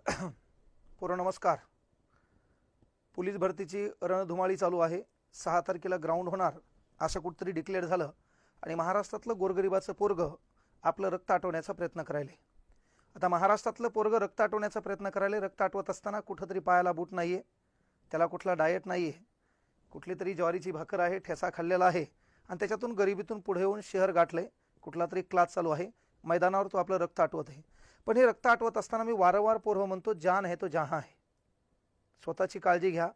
पूर्ण नमस्कार। पोलीस भरतीची रणधुमाळी चालू आहे। 6 तारखेला ग्राउंड होणार असं कुठतरी डिक्लेअर झालं आणि महाराष्ट्रातलं गोरगरिबाचं पोरग आपलं रक्त आटवण्याचा प्रयत्न करायले। आता महाराष्ट्रातलं पोरग रक्त आटवण्याचा प्रयत्न करायले। रक्त आटवत असताना कुठंतरी पायाला बूट नाहीये, त्याला कुठला डाएट नाहीये, कुठली तरी ज्वारीची भाकर आहे, ठेसा खाल्लेला आहे आणि त्याच्यातून गरिबीतून पुढे येऊन शहर गाठले। कुठला तरी क्लास चालू आहे, मैदानावर तो आपलं रक्त आटवत आहे। पण हे रक्त आटवत असताना मी वारंवार पोरं म्हणतो, जान है तो जहां है। स्वतःची काळजी घ्या।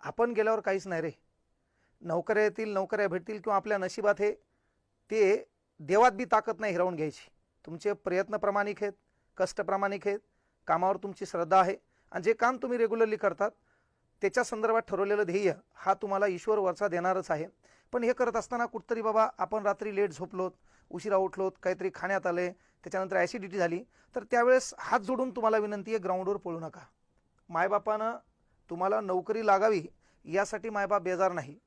आपण गेल्यावर काहीच नाही रे। नोकऱ्या येतील, नोकऱ्या भेटतील किंवा आपल्या नशिबात हे ते देवात बी ताकद नाही हिरावून घ्यायची। तुमचे प्रयत्न प्रामाणिक आहेत, कष्ट प्रामाणिक आहेत, कामावर तुमची श्रद्धा आहे आणि जे काम तुम्ही रेग्युलरली करतात त्याच्या संदर्भात ठरवलेलं ध्येय हा तुम्हाला ईश्वर वरचा देणारच आहे। पण हे करत असताना कुठतरी बाबा आपण रात्री लेट झोपलोत, उशिरा उठलोत, काहीतरी खाण्यात आले, त्याच्यानंतर ॲसिडिटी झाली, तर त्यावेळेस हात जोडून तुम्हाला विनंती आहे, ग्राउंडवर पळू नका। मायबापानं तुम्हाला नोकरी लागावी यासाठी मायबाप बेजार नाही।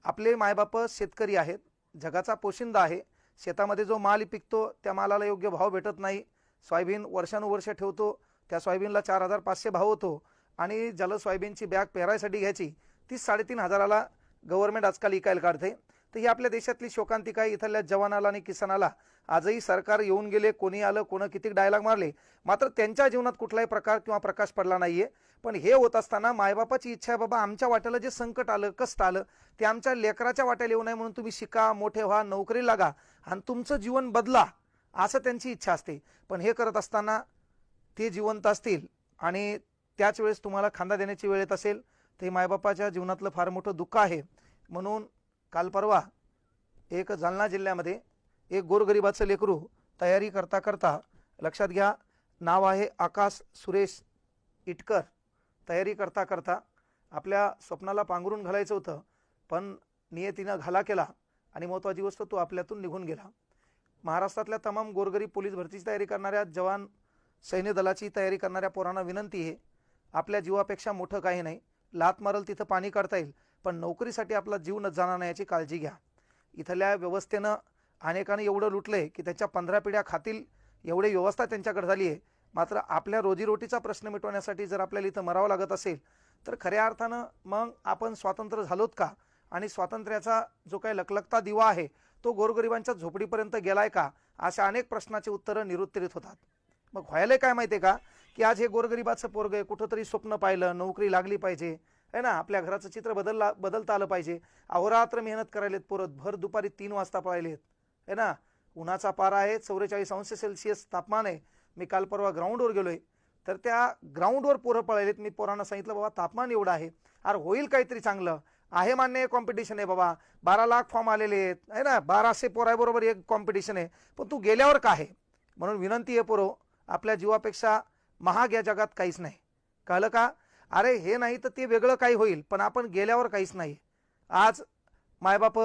आपले मायबाप शेतकरी आहेत, जगाचा पोशिंदा आहे। शेतामध्ये जो माल पिकतो त्या मालाला योग्य भाव भेटत नाही। सोयाबीन वर्षानुवर्ष ठेवतो, त्या सोयाबीनला 4500 भाव होतो आणि ज्याला सोयाबीनची बॅग पेरायसाठी घ्यायची ती 3500ला गव्हर्नमेंट आजकाल इकायला काढते। तर ही आपल्या देशातली शोकांतिका आहे। इथल्या जवानाला आणि किसानाला आजही सरकार येऊन गेले, कोणी आलं, कोण किती डायलॉग मारले, मात्र त्यांच्या जीवनात कुठलाही प्रकार किंवा प्रकाश पडला नाहीये। पण हे होत असताना मायबापाची इच्छा आहे, बाबा आमच्या वाट्याला जे संकट आलं, कष्ट आलं, ते आमच्या लेकराच्या वाट्याला येऊ नये म्हणून तुम्ही शिका, मोठे व्हा, नोकरी लागा आणि तुमचं जीवन बदला, असं त्यांची इच्छा असते। पण हे करत असताना ते जिवंत असतील आणि त्याच वेळेस तुम्हाला खांदा देण्याची वेळ येत असेल, ते मायबापाच्या जीवनातलं फार मोठं दुःख आहे। म्हणून काल परवा एक जालना जिल्ह्यामध्ये एक गोरगरिबाचं लेकरू तयारी करता करता, लक्षात घ्या नाव आहे आकाश सुरेश इटकर, तयारी करता करता आपल्या स्वप्नाला पांघरून घालायचं होतं, पण नियतीनं घाला केला आणि महत्त्वाची गोष्ट तो आपल्यातून निघून गेला। महाराष्ट्रातल्या तमाम गोरगरीब पोलीस भरतीची तयारी करणाऱ्या जवान, सैन्य दलाची तयारी करणाऱ्या पोरांना विनंती आहे, आपल्या जीवापेक्षा मोठं काही नाही। लात मारल तिथं पाणी काढता येईल, पण नोकरीसाठी आपला जीव न जाणार नाही याची काळजी घ्या। इथल्या व्यवस्थेनं अनेकांनी एवढं लुटलंय की त्याच्या 15 पिढ्या खातील एवढी व्यवस्था त्यांच्याकडे झाली आहे। मात्र आपल्या रोजीरोटीचा प्रश्न मिटवण्यासाठी जर आपल्याला इथं मरावं लागत असेल तर खऱ्या अर्थानं मग आपण स्वतंत्र झालोत का? आणि स्वातंत्र्याचा जो काही लखलखता दिवा आहे तो गोरगरिबांच्या झोपडीपर्यंत गेलाय का? अशा अनेक प्रश्नाची उत्तरं निरुत्तरित होतात। मग व्हायला काय माहिती आहे का, की आज हे गोरगरिबाचं पोरग आहे, कुठंतरी स्वप्न पाहिलं, नोकरी लागली पाहिजे है ना, आपल्या घराचं चित्र बदलता आलं पाहिजे, अहोरात्र मेहनत करायलेत पोरं, भर दुपारी 3 वाजता पळायलेत है ना, उन्हाचा पारा आहे, 44°C तापमान आहे। मी काल परवा ग्राउंडवर गेलोय तर त्या ग्राउंडवर पोरं पळायलेत। मी पोरांना सांगितलं, बाबा तापमान एवढं आहे, अरे होईल काहीतरी चांगलं आहे, मान्य आहे कॉम्पिटिशन आहे बाबा, 12 लाख फॉर्म आलेले आहेत है ना, 1200 पोराबरोबर एक कॉम्पिटिशन आहे, पण तू गेल्यावर काय आहे? म्हणून विनंती आहे पोरो, आपल्या जीवापेक्षा महाग या जगात काहीच नाही, कळलं का? अरे हे नाही तर ते वेगळं काही होईल, पण आपण गेल्यावर काहीच नाही। आज मायबाप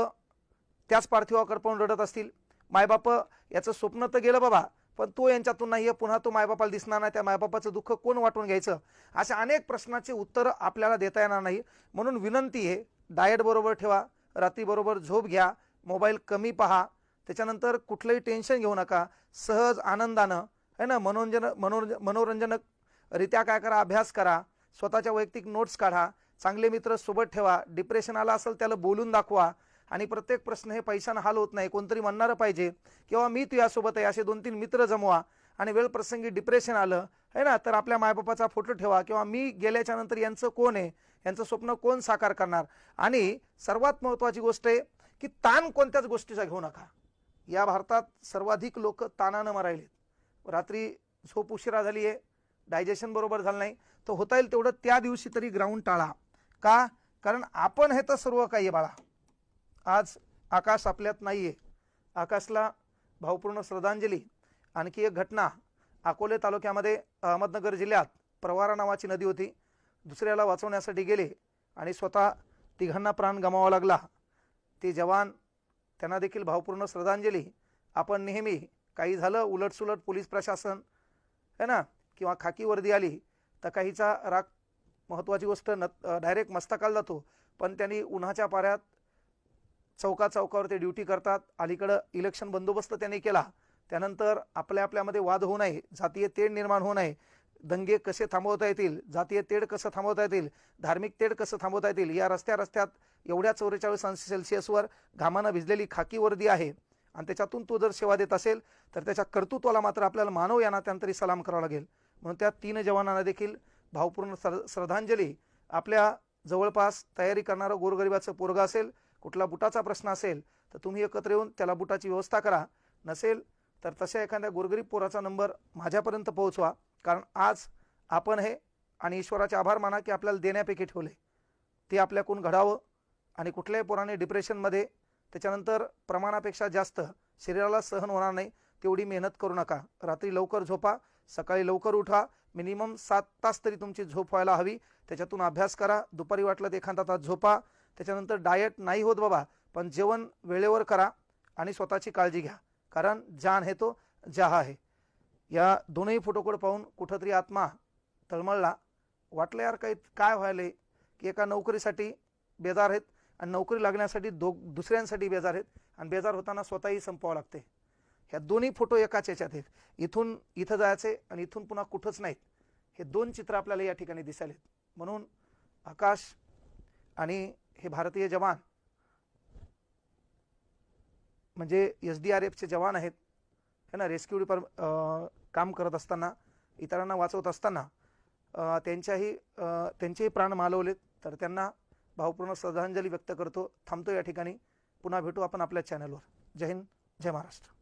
त्याच पार्थिवावर पाहून रडत असतील, मायबाप याचं स्वप्न तर गेलं बाबा, पण तो यांच्यातून नाहीये, पुन्हा तो मायबापाला दिसणार नाही, त्या मायबापाचं दुःख कोण वाटून घ्यायचं? अशा अनेक प्रश्नाचे उत्तर आपल्याला देता येणार नाही। म्हणून विनंती आहे, डाएट बरोबर ठेवा, रात्री बरोबर झोप घ्या, मोबाईल कमी पहा, त्याच्यानंतर कुठलंही टेन्शन घेऊ नका, सहज आनंदानं है ना, मनोरंजनक रित्या काय करा, अभ्यास करा, स्वतःच्या वैयक्तिक नोट्स काढा, चांगले मित्र सोबत ठेवा, डिप्रेशन आला असेल त्याला बोलून दाखवा आणि प्रत्येक प्रश्न हे पैशानं हाल होत नाही, कोणतरी म्हणणारं पाहिजे किंवा मी तुझ्यासोबत आहे असे 2-3 मित्र जमवा आणि वेळ प्रसंगी डिप्रेशन आलं है ना, तर आपल्या मायबापाचा फोटो ठेवा किंवा मी गेल्याच्या नंतर यांचं कोण आहे, यांचं स्वप्न कोण साकार करणार। आणि सर्वात महत्त्वाची गोष्ट आहे की ताण कोणत्याच गोष्टीचा घेऊ नका। या भारतात सर्वाधिक लोक ताणानं मरायलेत, रात्री झोप उशिरा झाली आहे, डायजेशन बरोबर झालं नाही, तर होता येईल तेवढं त्या दिवशी तरी ग्राउंड टाळा। का? कारण आपण हे तर सर्व काही आहे बाळा। आज आकाश आपल्यात नाहीये, आकाशला भावपूर्ण श्रद्धांजली। आणखी एक घटना, अकोले तालुक्यामध्ये अहमदनगर जिल्ह्यात प्रवारा नावाची नदी होती, दुसऱ्याला वाचवण्यासाठी गेले आणि स्वतः तिघांना प्राण गमावा लागला। ते जवान, त्यांना देखील भावपूर्ण श्रद्धांजली। आपण नेहमी काही झालं उलटसुलट पोलीस प्रशासन है ना किंवा खाकी वर्दी आली तर काहीचा राग, महत्त्वाची गोष्ट डायरेक्ट मस्तकाला जातो, पण त्यांनी उन्हाच्या पाऱ्यात चौकावर ते ड्युटी करतात। अलीकडं इलेक्शन बंदोबस्त त्यांनी केला त्यानंतर आपल्यामध्ये वाद होऊ नये, जातीय तेढ निर्माण होऊ नये, दंगे कसे थांबवता येतील, जातीय तेढ कसं थांबवता येतील, धार्मिक तेढ कसं थांबवता येतील, या रस्त्यात एवढ्या 44 अंश सेल्सिअसवर घामानं भिजलेली खाकी वर्दी आहे आणि त्याच्यातून तो जर सेवा देत असेल तर त्याच्या कर्तृत्वाला मात्र आपल्याला मानव या नात्यानं तरी सलाम करावा लागेल. म्हणून त्या 3 जवानांना देखील भावपूर्ण श्रद्धांजली. आपल्या जवळपास तयारी करणारं गोरगरिबाचं पोरगा असेल, कुठला बुटाचा प्रश्न असेल तर तुम्ही एकत्र येऊन त्याला बुटाची व्यवस्था करा. नसेल तर तशा एखाद्या गोरगरीब पोराचा नंबर माझ्यापर्यंत पोहोचवा. कारण आज आपण हे आणि ईश्वराचे आभार माना की आपल्याला देण्यापैकी ठेवले, ते आपल्याकडून घडावं. आणि कुठल्याही पोराने डिप्रेशनमध्ये त्याच्यानंतर प्रमाणापेक्षा जास्त शरीराला सहन होणार नाही तेवढी मेहनत करू नका. रात्री लवकर झोपा, सकाळी लवकर उठा. मिनिमम 7 तास तरी तुमची झोप व्हायला हवी. त्याच्यातून अभ्यास करा. दुपारी वाटलं तर एखादा तास झोपा. त्याच्यानंतर डाएट नाही होत बाबा, पण जेवण वेळेवर करा आणि स्वतःची काळजी घ्या. कारण जान है तो जहा है. या दोनही फोटोकडे पाहून कुठंतरी आत्मा तळमळला. वाटलं यार काय व्हायलंय की एका नोकरीसाठी बेजार आहेत आणि नोकरी लागण्यासाठी दुसऱ्यांसाठी बेजार आहेत आणि बेजार होताना स्वतःही संपवावं लागते. ह्या दोन्ही फोटो एकाच याच्यात आहेत. इथून इथं जायचे आणि इथून पुन्हा कुठंच नाहीत. हे 2 चित्र आपल्याला या ठिकाणी दिसायलेत. म्हणून आकाश आणि हे भारतीय जवान म्हणजे SDRFचे जवान आहेत है ना, रेस्क्यू काम करत असताना, इतरांना वाचवत असताना त्यांचेही प्राण मालवलेत. तर त्यांना भावपूर्ण श्रद्धांजली व्यक्त करतो. थांबतो या ठिकाणी. पुन्हा भेटू आपण आपल्या चॅनलवर. जय हिंद, जय महाराष्ट्र.